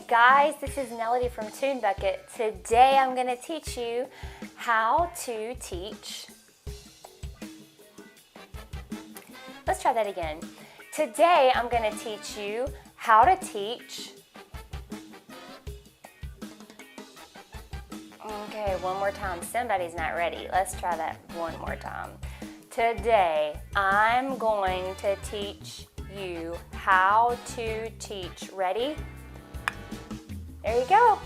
guys, this is Melody from Tune Bucket. Today I'm going to teach you how to teach. Let's try that again. Today I'm going to teach you how to teach. Okay, one more time. Somebody's not ready. Let's try that one more time. Today I'm going to teach you how to teach. Ready? There you go.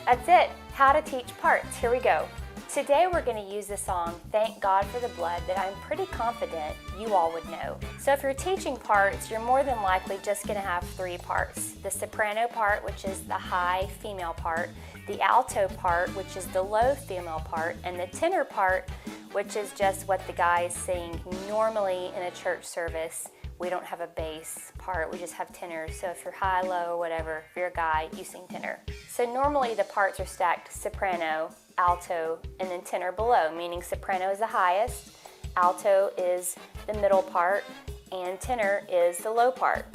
That's it. How to teach parts. Here we go. Today we're going to use the song Thank God for the Blood that I'm pretty confident you all would know. So if you're teaching parts, you're more than likely just going to have three parts. The soprano part, which is the high female part, the alto part, which is the low female part, and the tenor part, which is just what the guys sing normally in a church service. We don't have a bass part, we just have tenors. So if you're high, low, whatever, if you're a guy, you sing tenor. So normally the parts are stacked soprano, alto, and then tenor below, meaning soprano is the highest, alto is the middle part, and tenor is the low part.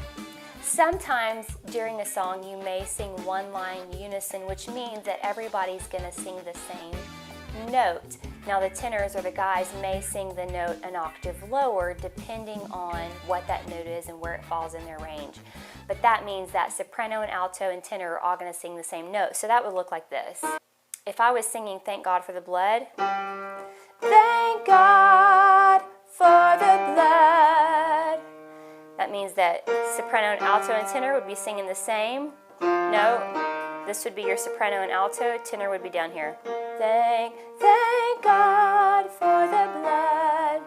Sometimes during the song you may sing one line unison, which means that everybody's gonna sing the same note. Now the tenors or the guys may sing the note an octave lower depending on what that note is and where it falls in their range. But that means that soprano and alto and tenor are all going to sing the same note. So that would look like this. If I was singing Thank God for the Blood, thank God for the blood. That means that soprano and alto and tenor would be singing the same note. This would be your soprano and alto, tenor would be down here. Thank God for the blood.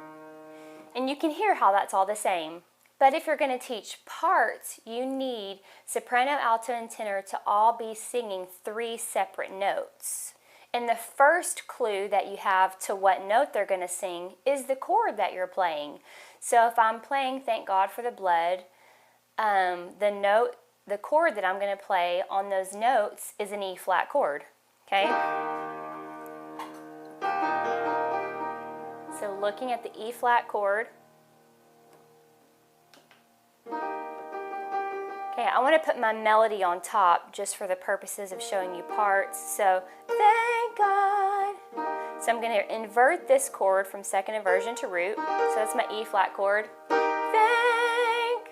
And you can hear how that's all the same. But if you're going to teach parts, you need soprano, alto, and tenor to all be singing three separate notes. And the first clue that you have to what note they're going to sing is the chord that you're playing. So if I'm playing Thank God for the Blood, the chord that I'm going to play on those notes is an E flat chord, okay? So looking at the E flat chord. Okay, I want to put my melody on top just for the purposes of showing you parts. So, thank God. So I'm going to invert this chord from second inversion to root. So that's my E flat chord. Thank.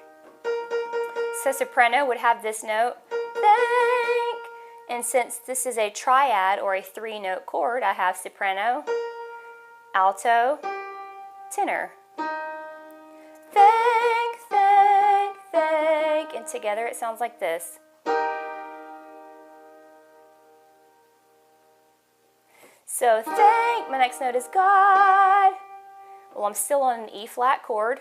So soprano would have this note, thank. And since this is a triad or a three-note chord, I have soprano, alto, tenor. Thank, thank, thank. And together it sounds like this. So thank, my next note is God. Well, I'm still on an E flat chord.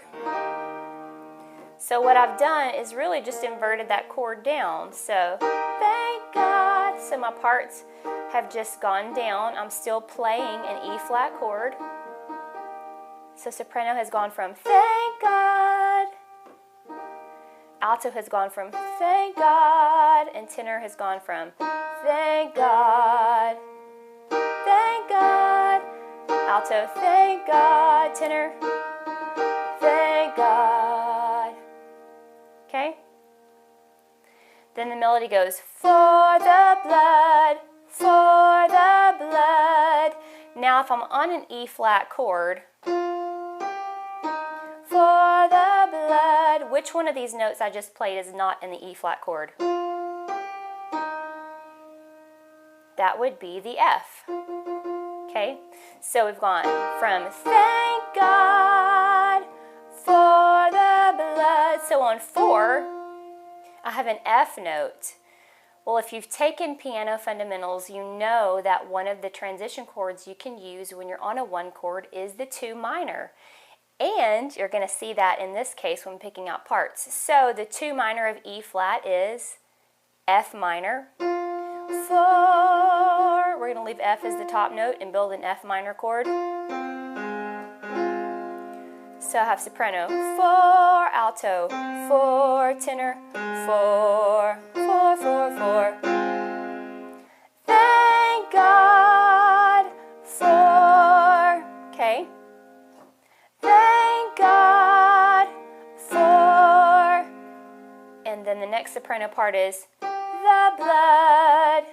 So what I've done is really just inverted that chord down. So thank God. So my parts have just gone down. I'm still playing an E flat chord. So soprano has gone from thank God. Alto has gone from thank God. And tenor has gone from thank God. Thank God. Alto, thank God. Tenor, thank God. Okay? Then the melody goes, for the blood, for the blood. Now if I'm on an E flat chord, for the blood, which one of these notes I just played is not in the E flat chord? That would be the F. Okay? So we've gone from thank God for the blood. So on 4, I have an F note. Well, if you've taken piano fundamentals, you know that one of the transition chords you can use when you're on a 1 chord is the 2 minor. And you're going to see that in this case when picking out parts. So the 2 minor of E flat is F minor. 4, we're going to leave F as the top note and build an F minor chord. So I have soprano, 4, alto, 4, tenor, 4, 4, 4, 4. Thank God for, okay. Thank God for, and then the next soprano part is, the blood,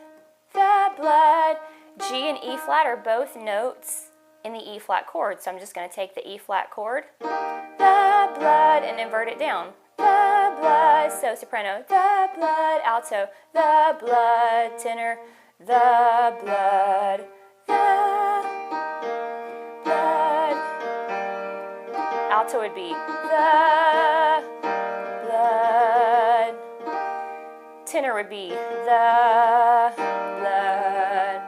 the blood. G and E flat are both notes in the E flat chord, so I'm just going to take the E flat chord, the blood, and invert it down. The blood, so soprano, the blood, alto, the blood, tenor, the blood, the blood. Alto would be the blood. Tenor would be the blood.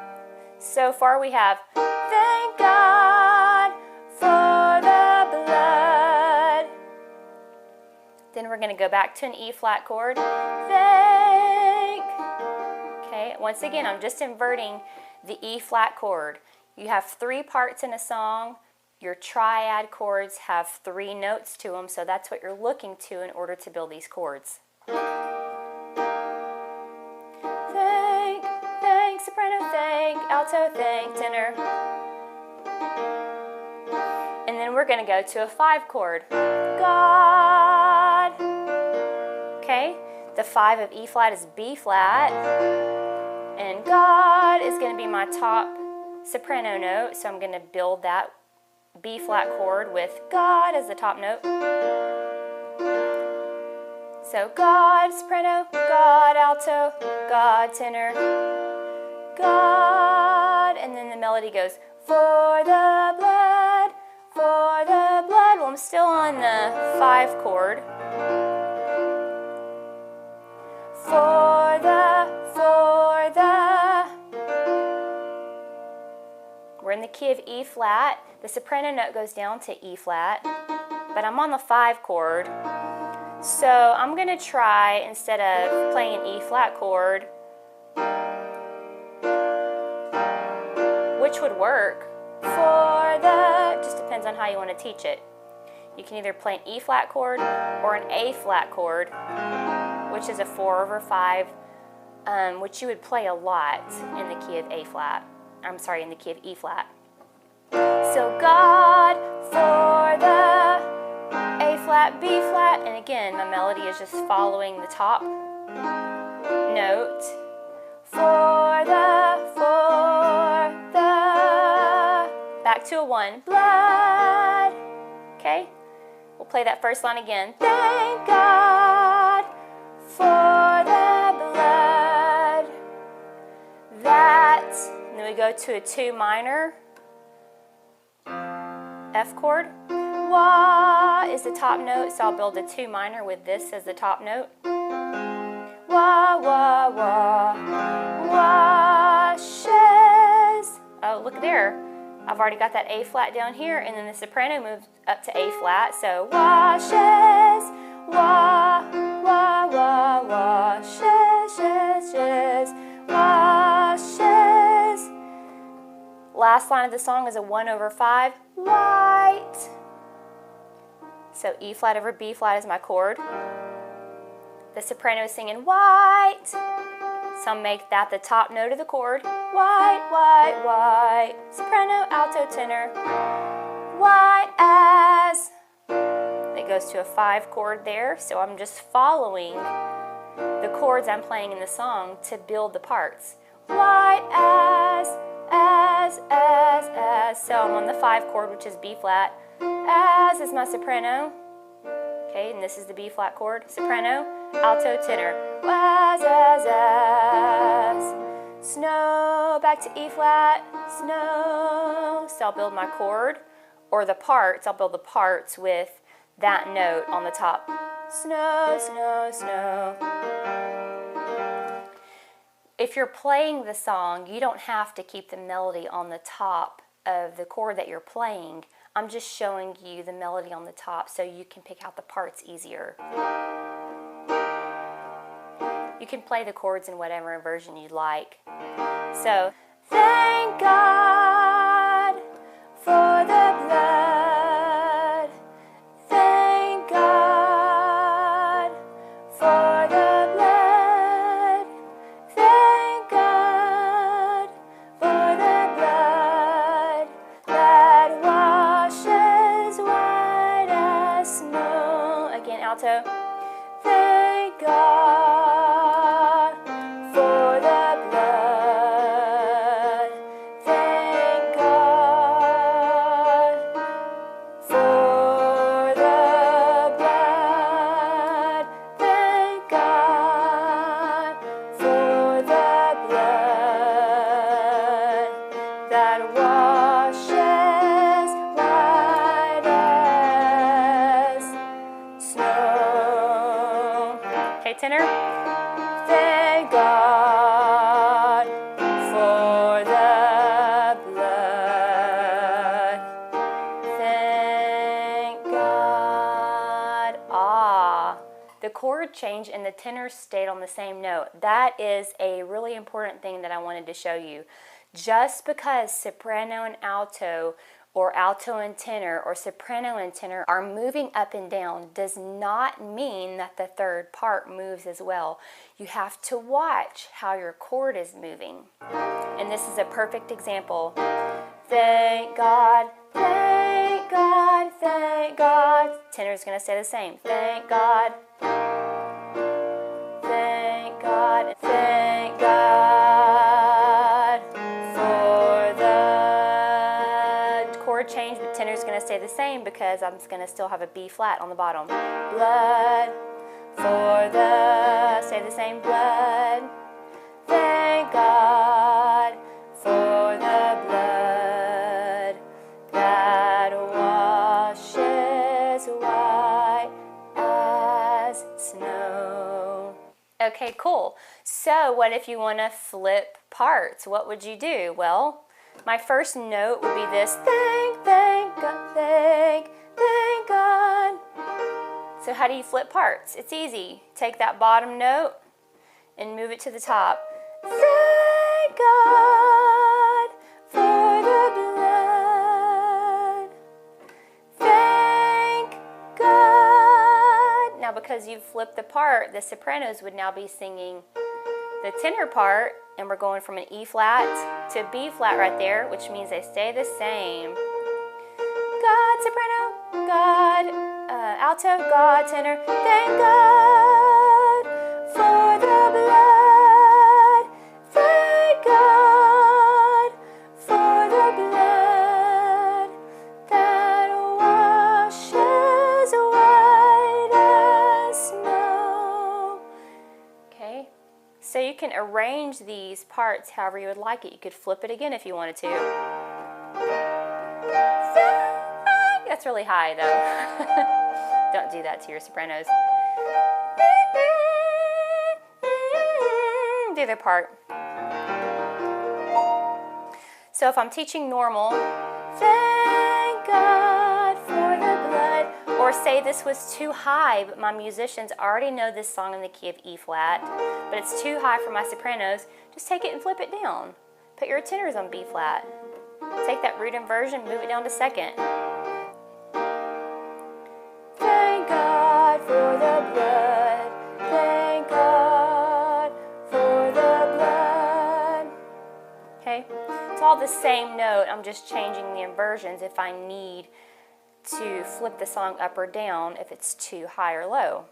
So far we have thank God for the blood. Then we're going to go back to an E flat chord. Thank. Okay, once again, I'm just inverting the E flat chord. You have 3 parts in a song. Your triad chords have 3 notes to them, so that's what you're looking to in order to build these chords. Thank, thank, soprano, thank, alto, thank, tenor. And then we're going to go to a 5 chord. God. Okay, the 5 of E flat is B flat, and God is going to be my top soprano note, so I'm going to build that B flat chord with God as the top note. So God soprano, God alto, God tenor, God, and then the melody goes for the blood, for the blood. Well, I'm still on the 5 chord. For the. We're in the key of E flat. The soprano note goes down to E flat, but I'm on the 5 chord. So I'm going to try, instead of playing an E flat chord, which would work for the, just depends on how you want to teach it. You can either play an E flat chord or an A flat chord, which is a 4/5, which you would play a lot in the key of A flat. I'm sorry, in the key of E flat. So God for the A flat, B flat, and again, my melody is just following the top note. For the, back to a 1, blood. Okay, we'll play that first line again. Thank God for the blood. That, and then we go to a 2 minor, F chord. Wah is the top note, so I'll build a 2 minor with this as the top note. Wah, wah, wah, washes. Oh, look there. I've already got that A flat down here, and then the soprano moves up to A flat, so washes, wah, wah, wah, washes, shes, washes. Last line of the song is a 1/5, white. So E flat over B flat is my chord. The soprano is singing white. So I'll make that the top note of the chord. White, white, white. Soprano, alto, tenor. White as. It goes to a 5 chord there. So I'm just following the chords I'm playing in the song to build the parts. White as. So I'm on the 5 chord, which is B flat. As is my soprano. Okay, and this is the B flat chord. Soprano, alto, tenor. As. Snow, back to E flat. Snow. So I'll build my chord, or the parts. I'll build the parts with that note on the top. Snow, snow, snow. If you're playing the song, you don't have to keep the melody on the top of the chord that you're playing. I'm just showing you the melody on the top so you can pick out the parts easier. You can play the chords in whatever version you'd like. So, thank God for the blood. Thank God for the blood. Thank God for the blood that washes white as snow. Again, alto. Thank God tenor. Thank God for the blood. Thank God. Ah. The chord change and the tenor stayed on the same note. That is a really important thing that I wanted to show you. Just because soprano and alto, or alto and tenor, or soprano and tenor are moving up and down does not mean that the third part moves as well. You have to watch how your chord is moving. And this is a perfect example. Thank God, thank God, thank God. Tenor is going to stay the same. Thank God, thank God, thank God for the chord change, but tenor is going to stay the same because I'm going to still have a B flat on the bottom. Blood for the, stay the same, blood. Thank God for the blood that washes white as snow. Okay, cool. So what if you want to flip parts? What would you do? Well, my first note would be this. Thank God, thank God. So how do you flip parts? It's easy. Take that bottom note and move it to the top. Thank God for the blood. Thank God. Now because you've flipped the part, the sopranos would now be singing the tenor part, and we're going from an E flat to B flat right there, which means they stay the same. God, soprano, God, alto, God, tenor. Thank God for the blood. Thank God for the blood that washes white as snow. Okay, so you can arrange these parts however you would like it. You could flip it again if you wanted to. That's really high though. Don't do that to your sopranos. The other part. So if I'm teaching normal, thank God for the blood, or say this was too high, but my musicians already know this song in the key of E flat, but it's too high for my sopranos, just take it and flip it down. Put your tenors on B flat. Take that root inversion, move it down to second. Thank God for the blood. Thank God for the blood. Okay, it's all the same note. I'm just changing the inversions if I need to flip the song up or down if it's too high or low.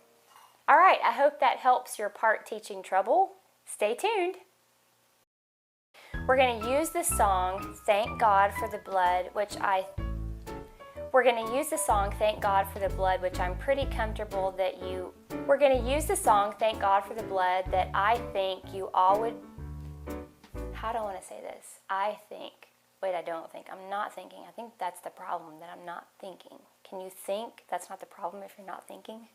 All right, I hope that helps your part teaching trouble. Stay tuned. We're going to use the song Thank God for the Blood, which I'm pretty comfortable that we're going to use the song Thank God for the Blood that I think you all would, how do I want to say this? I'm not thinking. I think that's the problem, that I'm not thinking. Can you think that's not the problem if you're not thinking?